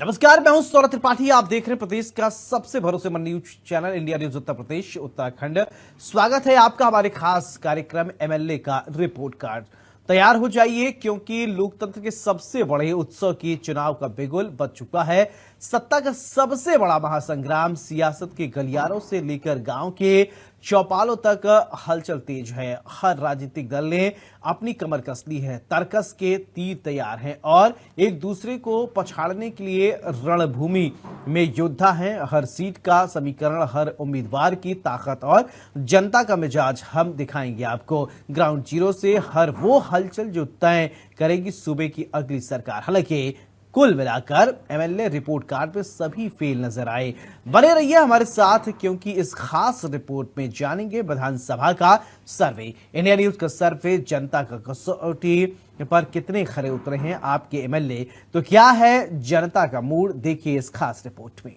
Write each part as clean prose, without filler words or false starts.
नमस्कार, मैं हूं सौरभ त्रिपाठी। आप देख रहे हैं प्रदेश का सबसे भरोसेमंद news channel India news Uttar Pradesh Uttarakhand. स्वागत है आपका हमारे खास कार्यक्रम एमएलए का रिपोर्ट कार्ड। तैयार हो जाइए क्योंकि लोकतंत्र के सबसे बड़े उत्सव की चुनाव का बिगुल बज चुका है। सत्ता का सबसे बड़ा महासंग्राम सियासत के गलियारों से लेकर गांव के चौपालों तक हलचल तेज है। हर राजनीतिक दल ने अपनी कमर कस ली है, तर्कस के तीर तैयार हैं और एक दूसरे को पछाड़ने के लिए रणभूमि में योद्धा हैं। हर सीट का समीकरण, हर उम्मीदवार की ताकत और जनता का मिजाज हम दिखाएंगे आपको ग्राउंड जीरो से। हर वो हलचल जो तय करेगी सूबे की अगली सरकार। हालांकि कुल मिलाकर एमएलए रिपोर्ट कार्ड पे सभी फेल नजर आए। बने रहिए हमारे साथ क्योंकि इस खास रिपोर्ट में जानेंगे विधानसभा का सर्वे। इंडिया न्यूज का सर्वे जनता का कसौटी पर कितने खरे उतरे हैं आपके एमएलए, तो क्या है जनता का मूड, देखिए इस खास रिपोर्ट में।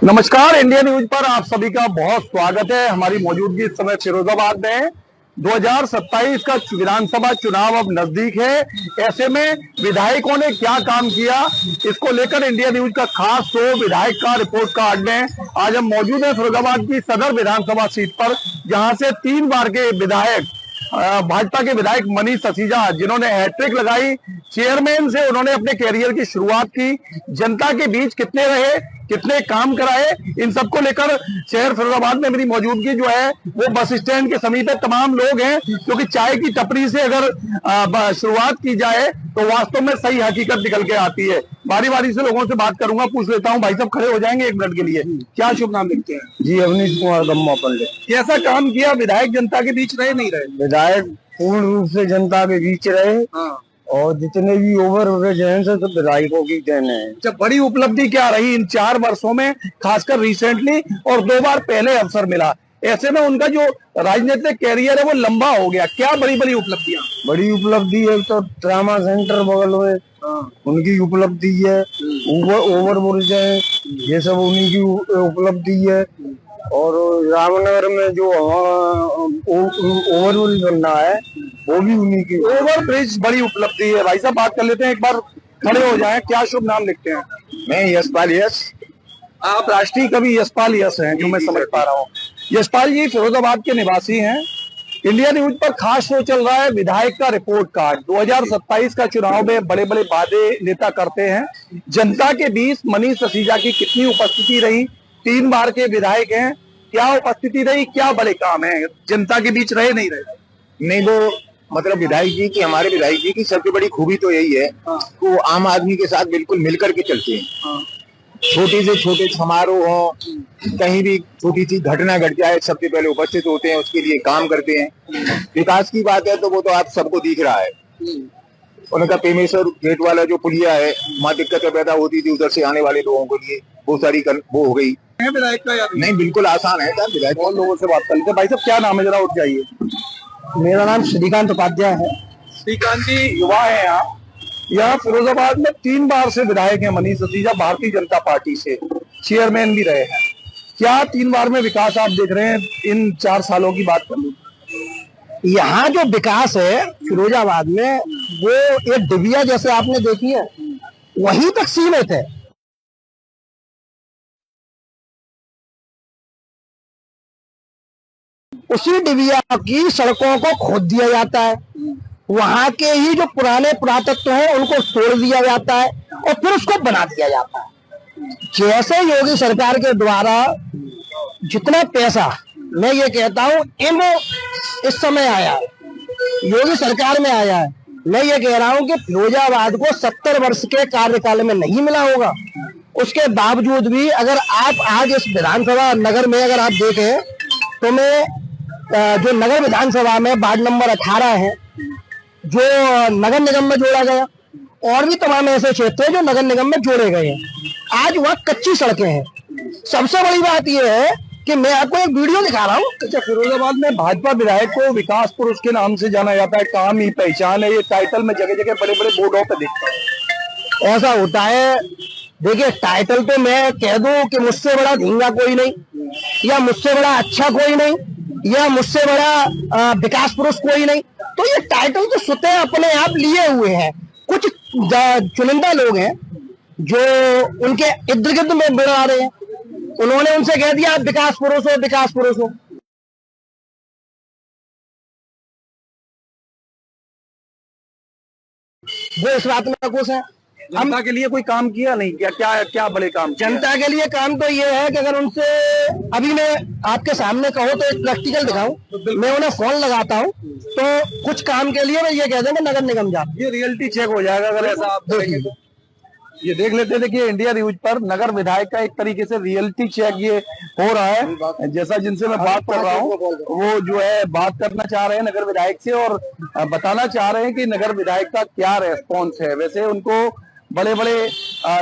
नमस्कार, इंडिया न्यूज पर आप सभी का बहुत स्वागत है। हमारी मौजूदगी इस समय फिरोजाबाद में है। 2027 का विधानसभा चुनाव अब नजदीक है। ऐसे में विधायकों ने क्या काम किया, इसको लेकर इंडिया न्यूज का खास शो विधायक का रिपोर्ट कार्ड में आज हम मौजूद हैं फिरोजाबाद की सदर विधानसभा सीट पर, जहां से 3 बार के विधायक भाजपा के विधायक मनीष ससीजा, जिन्होंने हैट्रिक लगाई, चेयरमैन से उन्होंने अपने कैरियर की शुरुआत की, जनता के बीच कितने रहे, कितने काम कराए, इन सबको लेकर शहर फिरोजाबाद में मेरी मौजूदगी जो है वो बस स्टैंड के समीप है। तमाम लोग हैं क्योंकि चाय की टपरी से अगर शुरुआत की जाए तो वास्तव में सही हकीकत निकल के आती है। बारी बारी से लोगों से बात करूंगा, पूछ लेता हूँ। भाई साहब खड़े हो जाएंगे 1 मिनट के लिए। क्या शुभ नाम लिखते हैं? जी, अवनीश कुमार गम्मा पंडित। कैसा काम किया? विधायक जनता के बीच रहे नहीं रहे? विधायक पूर्ण रूप से जनता के बीच रहे। हाँ। और जितने भी ओवरब्रिज हैं सब विधायकों की देन है। अच्छा, बड़ी उपलब्धि क्या रही इन 4 वर्षों में, खासकर रिसेंटली, और 2 बार पहले अवसर मिला, ऐसे में उनका जो राजनीतिक कैरियर है वो लंबा हो गया। क्या बड़ी बड़ी उपलब्धियां? बड़ी उपलब्धि है तो ट्रामा सेंटर बगल में, उनकी उपलब्धि है। ओवरब्रिज है, ये सब उन्हीं की उपलब्धि है। और रामनगर में जो ओवरब्रिज बनना है वो भी उन्हीं की। ओवरब्रिज बड़ी उपलब्धि है। भाई साहब बात कर लेते हैं, एक बार खड़े हो जाएं। क्या शुभ नाम लिखते हैं? मैं यशपाल यश। आप राष्ट्रीय कवि यशपाल यश हैं, जो मैं समझ पा रहा हूँ। यशपाल जी फिरोजाबाद के निवासी हैं। इंडिया न्यूज पर खास शो चल रहा है विधायक का रिपोर्ट कार्ड। 2027 का चुनाव में बड़े बड़े वादे नेता करते हैं। जनता के बीच मनीष ससीजा की कितनी उपस्थिति रही? 3 बार के विधायक हैं, क्या उपस्थिति रही, क्या बड़े काम है, जनता के बीच रहे नहीं रहे? नहीं, वो मतलब विधायक जी की, हमारे विधायक जी की सबसे बड़ी खूबी तो यही है कि वो आम आदमी के साथ बिल्कुल मिलकर के चलते हैं। छोटे से छोटे समारोह हो, कहीं भी छोटी सी घटना घट जाए, सबसे पहले उपस्थित होते हैं, उसके लिए काम करते हैं। विकास की बात है तो वो तो आप सबको दिख रहा है। उनका पेमेश्वर गेट वाला जो पुलिया है, वहाँ दिक्कतें पैदा होती थी उधर से आने वाले लोगों के लिए, वो सारी वो हो गई। विधायक का यार नहीं, बिल्कुल आसान है सर। विधायक और लोगों से बात कर लेते हैं। भाई साहब क्या नाम है, जरा उठ जाइए। मेरा नाम श्रीकांत उपाध्याय है। श्रीकांत जी युवा है यहाँ फिरोजाबाद में 3 बार से विधायक हैं मनीष ससीजा, भारतीय जनता पार्टी से चेयरमैन भी रहे हैं। क्या 3 बार में विकास आप देख रहे हैं? इन 4 सालों की बात कर लूं, यहाँ जो विकास है फिरोजाबाद में वो एक डिबिया जैसे आपने देखी है वहीं तक सीमित है। उसी डिबिया की सड़कों को खोद दिया जाता है, वहां के ही जो पुराने पुरातत्व हैं उनको तोड़ दिया जाता है और फिर उसको बना दिया जाता है। जैसे योगी सरकार के द्वारा जितना पैसा, मैं ये कहता हूं इस समय आया है, योगी सरकार में आया है, मैं ये कह रहा हूं कि फिरोजाबाद को 70 वर्ष के कार्यकाल में नहीं मिला होगा। उसके बावजूद भी अगर आप आज इस विधानसभा नगर में अगर आप देखें तो मैं जो नगर विधानसभा में वार्ड नंबर 18 है जो नगर निगम में जोड़ा गया, और भी तमाम ऐसे क्षेत्र हैं जो नगर निगम में जोड़े गए हैं, आज वहाँ कच्ची सड़कें हैं। सबसे बड़ी बात यह है कि मैं आपको एक वीडियो दिखा रहा हूँ। अच्छा, फिरोजाबाद में भाजपा विधायक को विकास पुरुष के नाम से जाना जाता है, काम ही पहचान है, ये टाइटल में जगह जगह बड़े बड़े बोर्डों पर दिखता है। ऐसा होता है, देखिए टाइटल तो मैं कह दूं कि मुझसे बड़ा धींगा कोई नहीं, या मुझसे बड़ा अच्छा कोई नहीं, या मुझसे बड़ा विकास पुरुष कोई नहीं, तो ये टाइटल तो स्वतः अपने आप लिए हुए हैं। कुछ चुनिंदा लोग हैं जो उनके इर्द गिर्द में बिड़ा रहे हैं, उन्होंने उनसे कह दिया आप विकास पुरुष हो, विकास पुरुष हो। वो इस बात में खुश है। जनता के लिए कोई काम किया नहीं, क्या क्या क्या बड़े काम किया? जनता के लिए काम तो ये है कि अगर उनसे अभी मैं आपके सामने कहूँ तो एक प्रैक्टिकल दिखाऊं, मैं उन्हें फोन लगाता हूँ तो कुछ काम के लिए मैं ये कह देंगे नगर निगम जा। ये रियलिटी चेक हो जाएगा अगर ऐसा आप देखेंगे तो। ये देख लेते हैं, देखिए इंडिया न्यूज पर नगर विधायक का एक तरीके से रियलिटी चेक ये हो रहा है। जैसा जिनसे मैं बात कर रहा हूँ वो जो है बात करना चाह रहे हैं नगर विधायक से और बताना चाह रहे हैं कि नगर विधायक का क्या रेस्पॉन्स है। वैसे उनको बड़े बड़े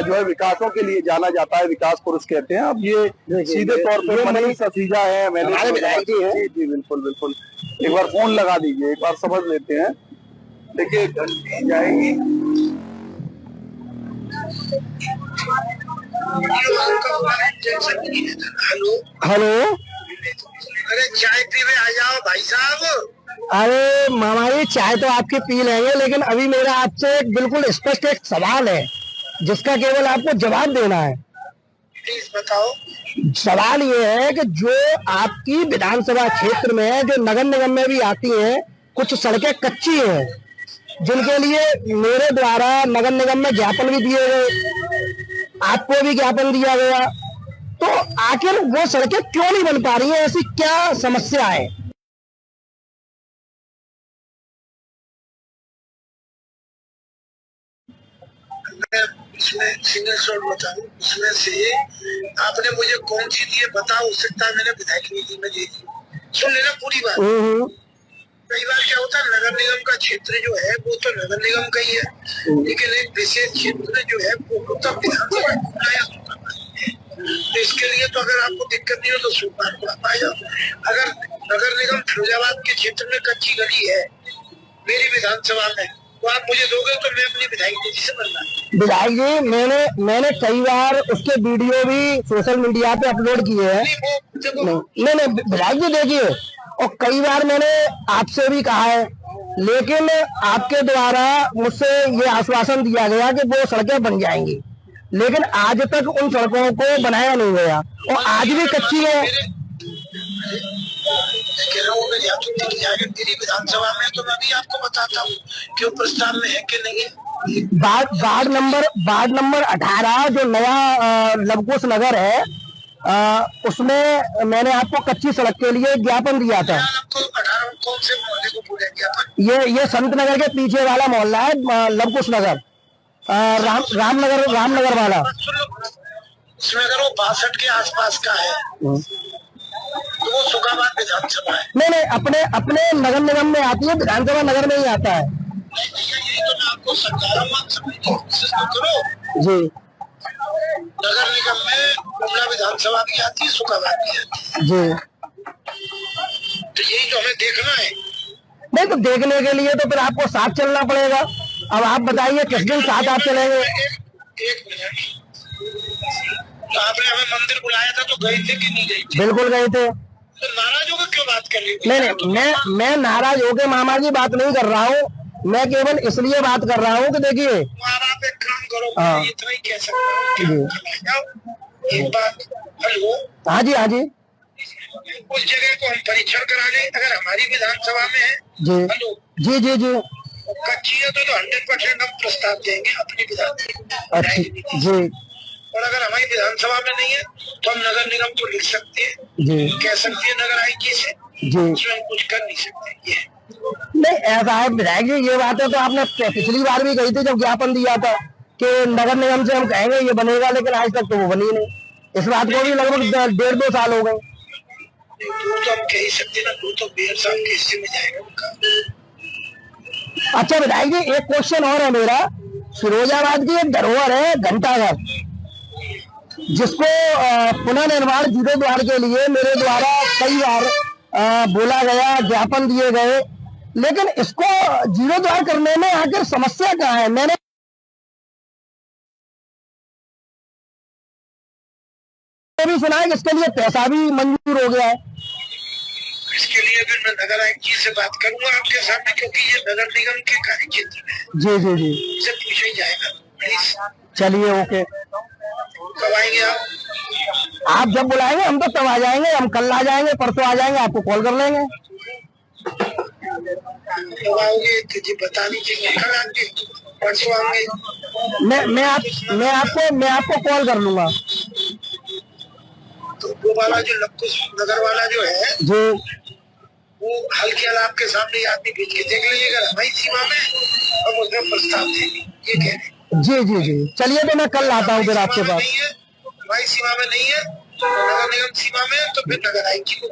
जो है विकासों के लिए जाना जाता है, विकास पुरुष कहते हैं। अब ये सीधे तौर पे मनीष ससीजा है, मैंने विधायक जी जी बिल्कुल बिल्कुल। एक बार फोन लगा दीजिए, एक बार समझ लेते हैं। देखिए घंटी जाएगी। हेलो, अरे चाय पीने आ जाओ भाई साहब। अरे मामा जी चाय तो आपके पी लेंगे, लेकिन अभी मेरा आपसे एक बिल्कुल स्पष्ट एक सवाल है जिसका केवल आपको जवाब देना है। प्लीज बताओ। सवाल ये है कि जो आपकी विधानसभा क्षेत्र में जो नगर निगम में भी आती हैं कुछ सड़कें कच्ची हैं, जिनके लिए मेरे द्वारा नगर निगम में ज्ञापन भी दिए गए, आपको भी ज्ञापन दिया गया, तो आखिर वो सड़कें क्यों नहीं बन पा रही हैं? ऐसी क्या समस्या है? मैं इसमें सिंगल शॉट बताऊं, उसमें से आपने मुझे कौन सी दी है बता सकता है। मैंने विधायक नीति में दे दी। सुन लेना पूरी बात। कई बार क्या होता है नगर निगम का क्षेत्र जो है वो तो नगर निगम का ही है, लेकिन एक विशेष क्षेत्र जो है वो तब विधानसभा तो इसके लिए तो अगर आपको दिक्कत नहीं हो तो सुपार को आप आ जाओ। अगर नगर निगम फिरोजाबाद के क्षेत्र में कच्ची गली है मेरी विधानसभा में तो आप मुझे दोगे तो मैं अपनी विधायक निधि से बनना। विधायक जी मैंने कई बार उसके वीडियो भी सोशल मीडिया पे अपलोड किए हैं। नहीं विधायक जी देखिए, और कई बार मैंने आपसे भी कहा है, लेकिन आपके द्वारा मुझसे ये आश्वासन दिया गया कि वो सड़कें बन जाएंगी, लेकिन आज तक उन सड़कों को बनाया नहीं गया और आज भी कच्ची है। कह रहा हूँ मेरी विधानसभा में तो मैं भी आपको बताता हूँ कि वो प्रस्ताव में है कि नहीं है। वार्ड नंबर 18 जो नया लवकुश नगर है, उसमें मैंने आपको कच्ची सड़क के लिए ज्ञापन दिया था। आपको 18 कौन से मोहल्ले को बोले ज्ञापन? ये संत नगर के पीछे वाला मोहल्ला है, लवकुश नगर, रामनगर वाला। उसमें अगर वो 62 के आसपास का है तो वो सुखाबाद विधानसभा है। नहीं अपने नगर निगम में आती है, विधानसभा नगर में ही आता है। यही तो मैं आपको समझा रहा हूँ, समझने की कोशिश तो करो जी। नगर निगम में कुमला विधानसभा भी आती है, सुखाबाद भी आती है जी। तो यही तो हमें देखना है। नहीं तो देखने के लिए तो फिर आपको साथ चलना पड़ेगा। अब आप बताइए किस दिन साथ आप चलेंगे? एक मिनट, तो आपने हमें मंदिर बुलाया था तो गए थे कि नहीं गए थे? बिल्कुल गए थे। तो नाराज होकर क्यों बात कर रही हो? नहीं मैं नाराज होकर मामा जी बात नहीं कर रहा हूँ, मैं केवल इसलिए बात कर रहा हूँ कि देखिए आप एक काम करो, मैं इतना ही कह सकता हूँ एक बात। हेलो, हाँ जी उस जगह को हम परीक्षण करा लें अगर हमारी विधानसभा में है। जी हेलो जी जी जी कच्ची है तो 100% हम प्रस्ताव देंगे अपनी विधानसभा। अच्छा जी। और अगर हमारी विधानसभा में नहीं है तो हम नगर निगम को लिख सकते हैं जी, कह सकते हैं नगर आयुक्त से जी, उसमें हम कुछ कर नहीं सकते। ये नहीं ऐसा है विधायक जी, ये बात है तो आपने पिछली बार भी कही थी जब ज्ञापन दिया था कि नगर निगम से हम कहेंगे ये बनेगा, लेकिन आज तक तो वो बनी नहीं। इस बात को भी लगभग 1.5-2 साल हो गए। वो तो हम कह ही सकते ना, वो तो बेहद साहब के हिस्से में जाएगा उनका। अच्छा विधायक जी एक क्वेश्चन और है मेरा। फिरोजाबाद की एक धरोहर है घंटाघर, जिसको पुनर्निर्माण जीर्णोद्धार के लिए मेरे द्वारा कई बार बोला गया, ज्ञापन दिए गए, लेकिन इसको जीर्णोद्धार करने में आखिर समस्या कहाँ है? मैंने भी सुना है कि इसके लिए पैसा भी मंजूर हो गया है। इसके लिए फिर मैं नगर आयुक्त जी से बात करूंगा आपके सामने, क्योंकि ये नगर निगम के कार्य क्षेत्र में जी जी जी, से पूछा ही जाएगा। प्लीज चलिए ओके। कब आएंगे आप? आप जब बुलाएंगे हम तो तब आ जाएंगे, हम कल आ जाएंगे, परसों आ जाएंगे, आपको कॉल कर लेंगे। कब आओगे तो जी बता दीजिए, कल आएंगे परसों आएंगे? मैं आपको कॉल कर लूंगा। तो वो वाला जो लक्कुस नगर वाला जो है जी वो हल्की हाल आपके सामने ही आदमी भेज के देख लीजिएगा हमारी सीमा में, हम उसमें प्रस्ताव देंगे, ये कह रहे हैं। जी जी जी, चलिए तो मैं कल आता हूँ फिर आपके पास। हमारी सीमा में नहीं है, नगर निगम सीमा में है, तो फिर नगर आयुक्त जी को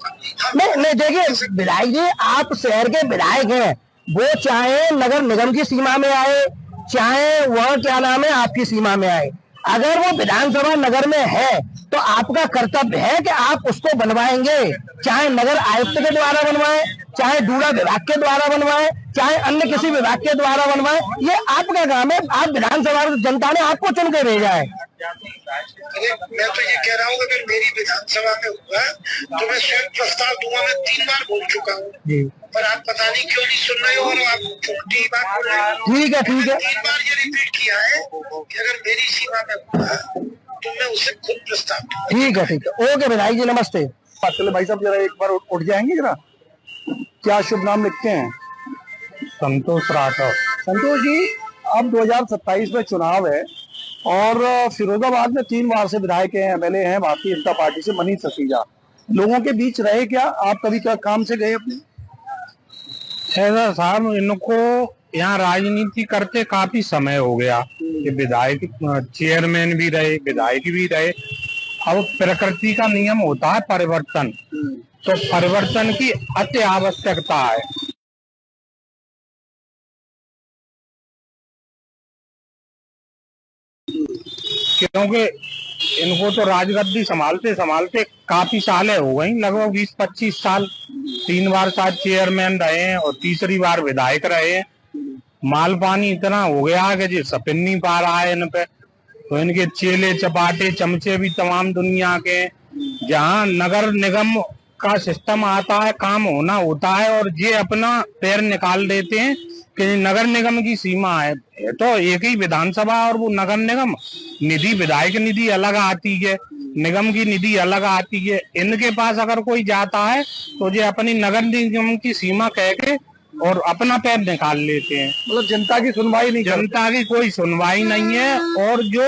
नहीं देखिए विधायक जी, आप शहर के विधायक हैं, वो चाहे नगर निगम की सीमा में आए, चाहे वह क्या नाम है आपकी सीमा में आए, अगर वो विधानसभा नगर में है तो आपका कर्तव्य है कि आप उसको बनवाएंगे, चाहे नगर आयुक्त के द्वारा बनवाएं, चाहे डूडा विभाग के द्वारा बनवाएं, चाहे अन्य किसी विभाग के द्वारा बनवाएं, ये आपका काम है। आप विधानसभा जनता ने आपको चुन के भेजा है। मैं तो ये कह रहा हूँ अगर मेरी विधानसभा में हुआ तो मैं स्वयं प्रस्ताव दूंगा। मैं 3 बार बोल चुका हूँ, पर आप पता नहीं क्यों नहीं सुन रहे हो और आप छोटी बात बोल रहे हो। ठीक है 3 बार ये रिपीट किया है कि अगर मेरी सीमा में हुआ तो मैं उसे खुद प्रस्ताव दूंगा। ठीक है ओके विधायक जी, नमस्ते। चलो भाई साहब जरा एक बार उठ जाएंगे जरा, क्या शुभ नाम लिखते हैं? संतोष राठौर। संतोष जी, अब 2027 में चुनाव है और फिरोजाबाद में 3 बार से विधायक हैं, एमएलए हैं भारतीय जनता पार्टी से मनीष ससीजा। लोगों के बीच रहे क्या? आप कभी क्या काम से गए अपने? ऐसा साहब, इनको यहाँ राजनीति करते काफी समय हो गया कि विधायक चेयरमैन भी रहे, विधायक भी रहे। अब प्रकृति का नियम होता है परिवर्तन, तो परिवर्तन की अति आवश्यकता है। क्योंकि इनको तो राजगद्दी संभालते संभालते काफी सालें हो गई, लगभग 20-25 साल। 3 बार शायद चेयरमैन रहे हैं और तीसरी बार विधायक रहे हैं। माल पानी इतना हो गया है कि जी सपिन नहीं पा रहा है इन पे। तो इनके चेले चपाटे चमचे भी तमाम दुनिया के, जहाँ नगर निगम का सिस्टम आता है, काम होना होता है और ये अपना पैर निकाल देते हैं कि नगर निगम की सीमा है तो एक ही विधानसभा और वो नगर निगम निधि, विधायक निधि अलग आती है, निगम की निधि अलग आती है। इनके पास अगर कोई जाता है तो ये अपनी नगर निगम की सीमा कह के और अपना पैर निकाल लेते हैं। मतलब जनता की सुनवाई नहीं, जनता की कोई सुनवाई नहीं है और जो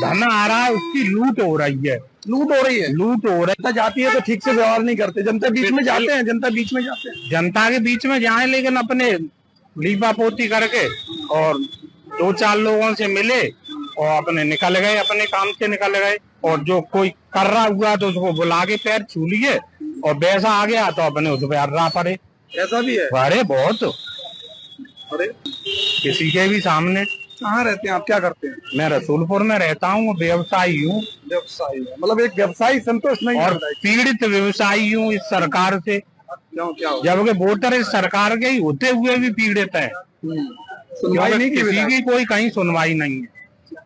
धन आ रहा है उसकी लूट हो रही है। लूट हो रही है। जनता जाती है तो ठीक से व्यवहार नहीं करते, जनता बीच में जाते हैं, जनता बीच में जाते हैं, जनता के बीच में जाए लेकिन अपने लीपा पोती करके और 2-4 लोगों से मिले और अपने निकल गए, अपने काम से निकल गए। और जो कोई कर रहा हुआ तो उसको बुला के पैर छू लिए और वैसा आ गया तो अपने उस पर अर्रा पड़े। ऐसा भी है? अरे बहुत। अरे किसी के भी सामने। कहाँ रहते हैं आप, क्या करते हैं? मैं रसूलपुर में रहता हूँ, व्यवसायी हूँ। व्यवसायी, मतलब एक व्यवसायी संतोष नहीं और पीड़ित व्यवसायी हूँ इस सरकार से। क्या जबकि वोटर इस सरकार के ही होते हुए भी पीड़ित है। सुनवाई नहीं, किसी की कोई कहीं सुनवाई नहीं है,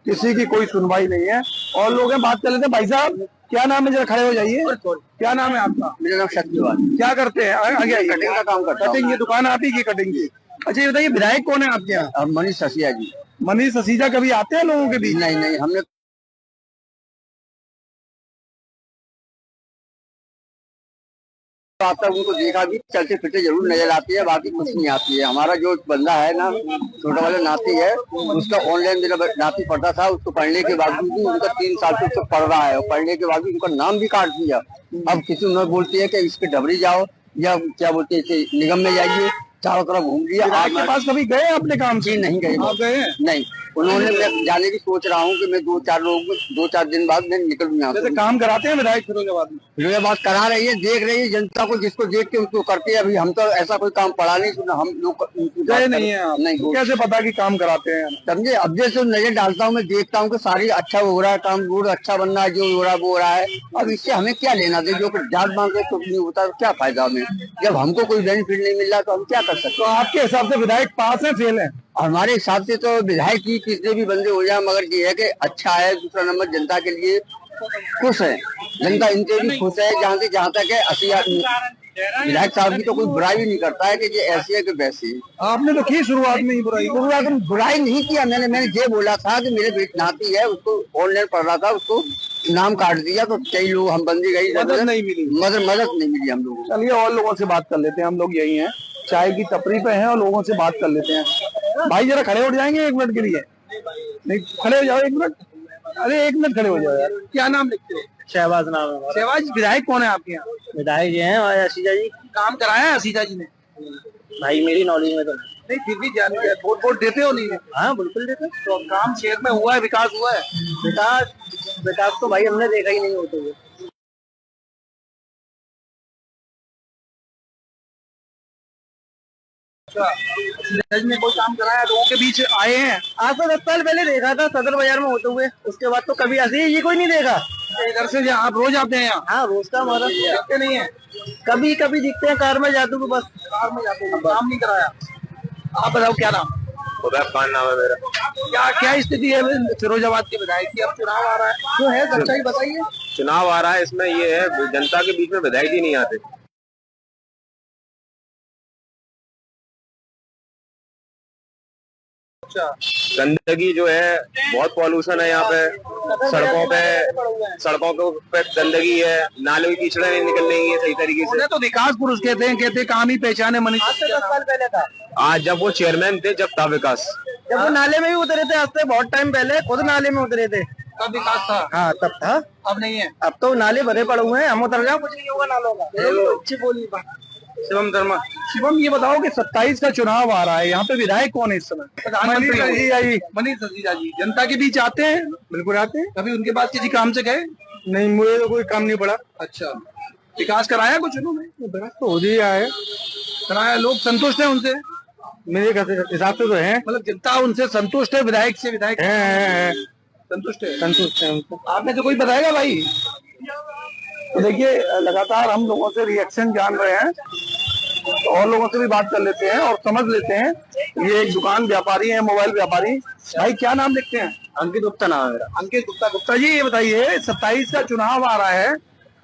किसी की कोई सुनवाई नहीं है। और लोग हैं, बात कर लेते हैं। भाई साहब क्या नाम है, जरा खड़े हो जाइए। क्या नाम है आपका? मेरा नाम शक्तिवान। क्या करते हैं? आगे आइए। कटिंग का काम करता हूं। कटिंग की दुकान आप ही की कटिंग की? अच्छा ये बताइए विधायक कौन है आपके यहाँ? मनीष ससिया जी। मनीष ससीजा कभी आते हैं लोगों के बीच? नहीं, हमने आज तक उनको देखा भी, चलते फिरते जरूर नजर आती है, बाकी कुछ नहीं आती है। हमारा जो बंदा है ना, छोटा वाला नाती है, उसका ऑनलाइन मेरा नाती पढ़ता था, उसको पढ़ने के बावजूद भी उनका 3 साल से उसको पढ़ रहा है और पढ़ने के बावजूद उनका नाम भी काट दिया। अब किसी उन्होंने बोलती है कि इसके डबरी जाओ या क्या बोलते हैं निगम में जाइए, चारों तरफ घूम लिया। आपके पास कभी गए अपने काम से? नहीं गए। आप गए हैं? नहीं, उन्होंने, मैं जाने की सोच रहा हूँ कि मैं 2-4 दिन बाद मैं निकलूँ यहाँ से। काम कराते हैं विधायक फिरोजाबाद में? फिरोजाबाद करा रही है, देख रही है जनता को, जिसको देख के उसको करती है। अभी हम तो ऐसा कोई काम पड़ा नहीं, सुना हम लोग गए नहीं है आप? नहीं, कैसे पता कि काम कराते हैं? समझे, अब जैसे नजर डालता हूँ, मैं देखता हूँ कि सारी अच्छा हो रहा है काम, रोड अच्छा बन रहा है, जो हो रहा है वो हो रहा है। अब इससे हमें क्या लेना दे, जो जात मांग रहे कुछ नहीं होता, क्या फायदा हमें? जब हमको कोई बेनिफिट नहीं मिल रहा तो हम क्या कर सकते? तो आपके हिसाब से विधायक पास है, फेल है? हमारे हिसाब से तो विधायक की कितने भी बंदे हो जाए, मगर ये है कि अच्छा है। दूसरा नंबर जनता के लिए खुश है, जनता इनसे भी खुश है। जहाँ तक है 80 विधायक साहब की तो कोई बुराई भी नहीं करता है कि ये ऐसी है कि वैसी है। आपने तो की शुरुआत में ही बुराई। शुरुआत में बुराई नहीं किया मैंने ये बोला था कि मेरे बेट नाती है, उसको ऑनलाइन पढ़ रहा था, उसको नाम काट दिया तो कई लोग हम बंदी गई, मदद नहीं मिली। मदद नहीं मिली हम लोगों को। चलिए और लोगों से बात कर लेते हैं, हम लोग यही हैं, चाय की टपरी पे हैं और लोगों से बात कर लेते हैं। भाई जरा खड़े हो जाएंगे 1 मिनट के लिए? नहीं, खड़े हो जाओ 1 मिनट। अरे 1 मिनट खड़े हो जाओ यार। क्या नाम लिखते हो? शहबाज नाम है। शहबाज, विधायक कौन है आपके यहाँ? विधायक जी हैं और असीजा जी। काम कराया है असीजा जी ने? भाई मेरी नॉलेज में तो नहीं, फिर भी जानते हैं। वोट देते हो नहीं? हाँ बिल्कुल देते। तो काम शहर में हुआ है, विकास हुआ है? विकास तो भाई हमने देखा ही नहीं होते हुए। असीजा जी ने कोई काम कराया, लोगों के बीच आए हैं? आज से 10 साल पहले देखा था सदर बाजार में होते हुए, उसके बाद तो कभी असीज जी कोई नहीं देखा। इधर से आप रोज आते हैं यहाँ? हाँ रोज का हमारा। देखते नहीं है? कभी कभी दिखते हैं, कार में जाते हुए, बस कार में जाते हैं, काम नहीं कराया। आप बताओ क्या नाम? उदैर खान नाम है मेरा। क्या स्थिति है फिरोजाबाद के विधायक की? अब चुनाव आ रहा है, जो है सच्चाई बताइए। चुनाव आ रहा है, इसमें ये है जनता के बीच में विधायक ही नहीं आते। गंदगी जो है, बहुत पॉल्यूशन है यहाँ पे, सड़कों पे गंदगी है, नाले की कीचड़े नहीं निकल रही है सही तरीके से। उन्हें तो विकास पुरुष कहते हैं काम ही पहचाने मनीष। आज से 10 साल पहले था। आज जब वो चेयरमैन थे जब था विकास। जब वो नाले में भी उतरे थे, आज से बहुत टाइम पहले खुद नाले में उतरे थे। तब विकास था? हाँ तब था, अब नहीं है। अब तो नाले भरे पड़े हुए हैं, हम उतर जाओ कुछ नहीं होगा नालों का। अच्छी बोली बात। शिवम शर्मा। शिवम, ये बताओ कि 27 का चुनाव आ रहा है, यहाँ पे विधायक कौन है इस समय? मनीष असीजा जी। मनीष असीजा जी जनता के बीच आते हैं? बिल्कुल आते हैं। कभी उनके पास किसी काम से गए? नहीं, मुझे तो कोई काम नहीं पड़ा। अच्छा, विकास कराया कुछ उन्होंने? विकास तो हो ही आया है। कराया, लोग संतुष्ट हैं उनसे? मेरे हिसाब से तो है, मतलब जनता उनसे संतुष्ट है, विधायक से? विधायक है। संतुष्ट है? संतुष्ट है उनको। आपने तो कोई बताएगा भाई? तो देखिए, लगातार हम लोगों से रिएक्शन जान रहे हैं, तो और लोगों से भी बात कर लेते हैं और समझ लेते हैं। ये एक दुकान व्यापारी है, मोबाइल व्यापारी। भाई क्या नाम लिखते हैं? अंकित गुप्ता नाम है मेरा। अंकित गुप्ता। गुप्ता जी, ये बताइए 27 का चुनाव आ रहा है,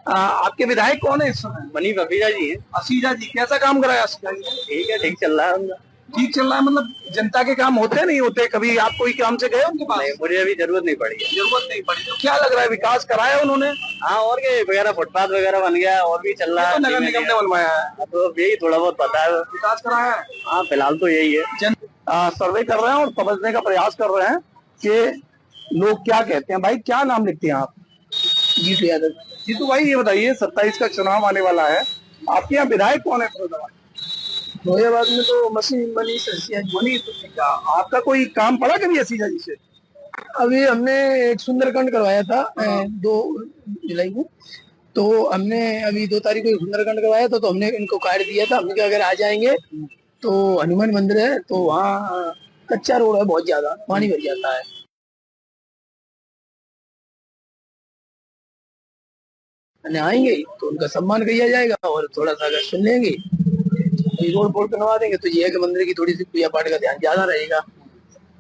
आपके विधायक कौन है इस समय? मनीष असीजा जी है। असीजा जी, कैसा काम कराया असीजा जी? ठीक है, ठीक चल रहा है उनका। ठीक चल रहा है, मतलब जनता के काम होते नहीं होते? कभी आप कोई काम से गए उनके पास? नहीं, मुझे अभी जरूरत नहीं पड़ी है। जरूरत नहीं पड़ी। तो क्या लग रहा है, विकास कराया उन्होंने? हाँ, और क्या वगैरह, फुटपाथ वगैरह बन गया, और भी चल रहा है। नगर निगम ने बनवाया है, तो यही थोड़ा बहुत पता है। विकास कराया है? हाँ, फिलहाल तो यही है। सर्वे कर रहे हैं और समझने का प्रयास कर रहे हैं कि लोग क्या कहते हैं। भाई क्या नाम लिखते हैं आप? जीतू यादव। जीतू भाई, ये बताइए 27 का चुनाव आने वाला है, आपके यहाँ विधायक कौन है फिरोजाबाद में? तो मनीष असीजा जी। मनीष असीजा। आपका कोई काम पड़ा कभी असीजा जी से? अभी हमने एक सुंदरकांड करवाया था 2 जुलाई को, तो हमने अभी 2 तारीख को सुंदरकांड करवाया था, तो हमने इनको कार्ड दिया था। हमने कहा अगर आ जाएंगे तो हनुमान मंदिर है, तो वहाँ कच्चा रोड है, बहुत ज्यादा पानी भर जाता है। आएंगे तो उनका सम्मान किया जाएगा और थोड़ा सा अगर सुन लेंगे, रोड बोर्ड बनवा देंगे, तो ये है कि मंदिर की थोड़ी सी पूजा पाठ का ध्यान ज्यादा रहेगा।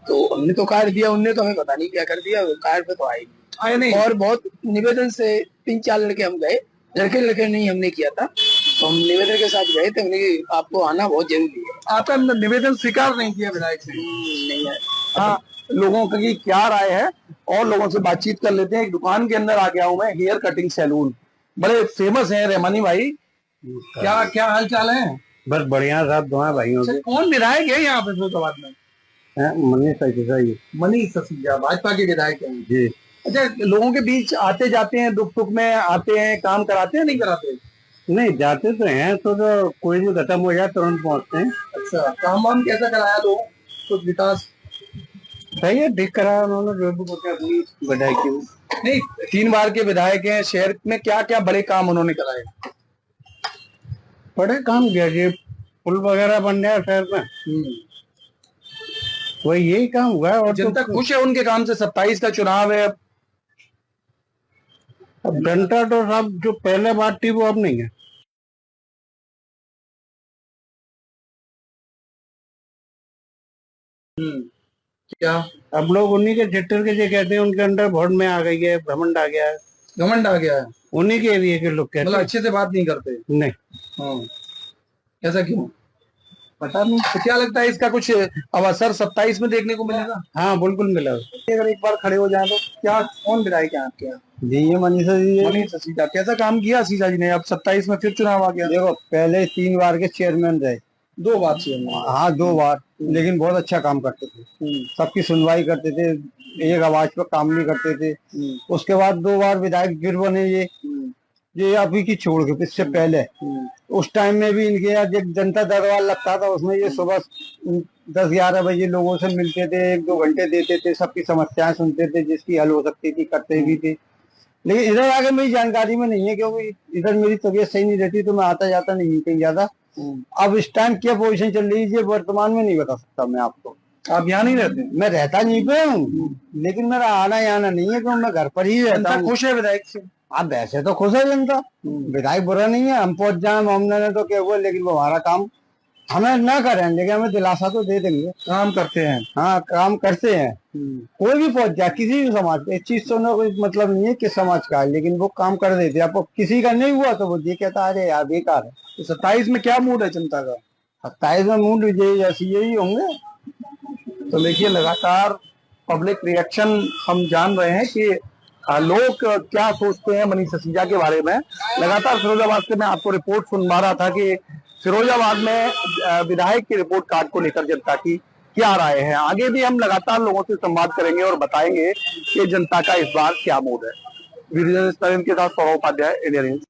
तो हमने तो कार्ड दिया, उनने तो हमें पता नहीं क्या कर दिया, कार्ड पे तो आए नहीं। और बहुत निवेदन से 3-4 लड़के हम गए, लड़के नहीं हमने किया था, तो हम निवेदन के साथ गए थे। हमने आपको आना बहुत जरूरी है। आपका निवेदन स्वीकार नहीं किया विधायक से? नहीं है। हाँ, लोगों की क्या राय है और लोगों से बातचीत कर लेते हैं। एक दुकान के अंदर आ गया हूँ मैं, हेयर कटिंग सैलून, बड़े फेमस है रहमानी भाई। क्या हाल चाल है? बस बढ़िया साहब, दुआ भाइयों अच्छा, कौन विधायक है यहाँ पे फिरोजाबाद में? मनीष असीजा जी। मनीष असीजा भाजपा के विधायक हैं जी। अच्छा, लोगों के बीच आते जाते हैं, दुख सुख में आते हैं, काम कराते हैं नहीं कराते? नहीं, जाते तो हैं, तो कोई भी खत्म हो जाए तुरंत पहुँचते हैं। अच्छा, काम वाम कैसा कराया लोग? कुछ विकास सही है, ठीक कराया उन्होंने जो भी कुछ अपनी विधायक की। नहीं, 3 बार के विधायक हैं, शहर में क्या क्या बड़े काम उन्होंने कराए? बड़े काम किया जी, पुल वगैरह बन गया शहर में, वही यही काम हुआ है। और जनता खुश है उनके काम से? 27 का चुनाव है, अब जनता तो सब जो पहले बात थी वो अब नहीं है। क्या अब लोग उन्हीं के थिएटर के जो कहते हैं, उनके अंदर भोट में आ गई है, घमंड आ गया है। घमंड आ गया है? उन्हीं के एरिया के लोग कहते मतलब हैं। अच्छे से बात नहीं करते? नहीं। ऐसा क्यों? पता नहीं। तो क्या लगता है इसका कुछ अवसर 27 में देखने को मिलेगा? हाँ बिल्कुल मिला। अगर एक बार खड़े हो जाए तो क्या, कौन विधायक है आपके यहाँ? जी ये मनीषा जी है। मनीष सिसोदिया। कैसा काम किया सिसोदिया जी ने? अब 27 में फिर चुनाव आ गया। देखो पहले 3 बार के चेयरमैन रहे। 2 बार चुनाव। हाँ 2 बार, लेकिन बहुत अच्छा काम करते थे, सबकी सुनवाई करते थे, एक आवाज पर काम नहीं करते थे। उसके बाद 2 बार विधायक फिर बने ये अभी की छोड़ के, इससे पहले उस टाइम में भी इनके यहाँ जब जनता दरबार लगता था उसमें ये सुबह 10-11 बजे लोगों से मिलते थे, 1-2 घंटे देते थे, सबकी समस्याएं सुनते थे, जिसकी हल हो सकती थी करते भी थे। लेकिन इधर आगे मेरी जानकारी में नहीं है, क्योंकि इधर मेरी तबीयत सही नहीं रहती तो मैं आता जाता नहीं कहीं ज्यादा। अब इस टाइम क्या पोजीशन चल रही है ये वर्तमान में नहीं बता सकता मैं आपको। आप यहाँ नहीं रहते? मैं रहता नहीं पे हूँ, लेकिन मेरा आना जाना नहीं है, क्योंकि मैं घर पर ही रहता जनता हूँ। खुश है विधायक से? आप वैसे तो खुश है जनता, विधायक बुरा नहीं है, हम पहुंच जाए मामले ने तो क्या हुआ, लेकिन वो हमारा काम हमें ना करें लेकिन हमें दिलासा तो दे देंगे। काम करते हैं। हाँ काम करते हैं, कोई भी पहुंच जाए, किसी भी समाज का, इस चीज से उन्हें कोई मतलब नहीं है किस समाज का है, लेकिन वो काम कर देते हैं। आपको किसी का नहीं हुआ तो वो ये कहता अरे यार बेकार है। तो 27 में क्या मूड है जनता का? 27 में मूड यही होंगे। तो देखिए लगातार पब्लिक रिएक्शन हम जान रहे हैं कि लोग क्या सोचते हैं मनीष सिसोदिया के बारे में। लगातार फिरोजाबाद से मैं आपको रिपोर्ट सुनवा रहा था कि फिरोजाबाद में विधायक की रिपोर्ट कार्ड को लेकर जनता की क्या राय है। आगे भी हम लगातार लोगों से संवाद करेंगे और बताएंगे कि जनता का इस बार क्या मूड है। वीडियो के साथ सौरभ उपाध्याय, इंडिया न्यूज।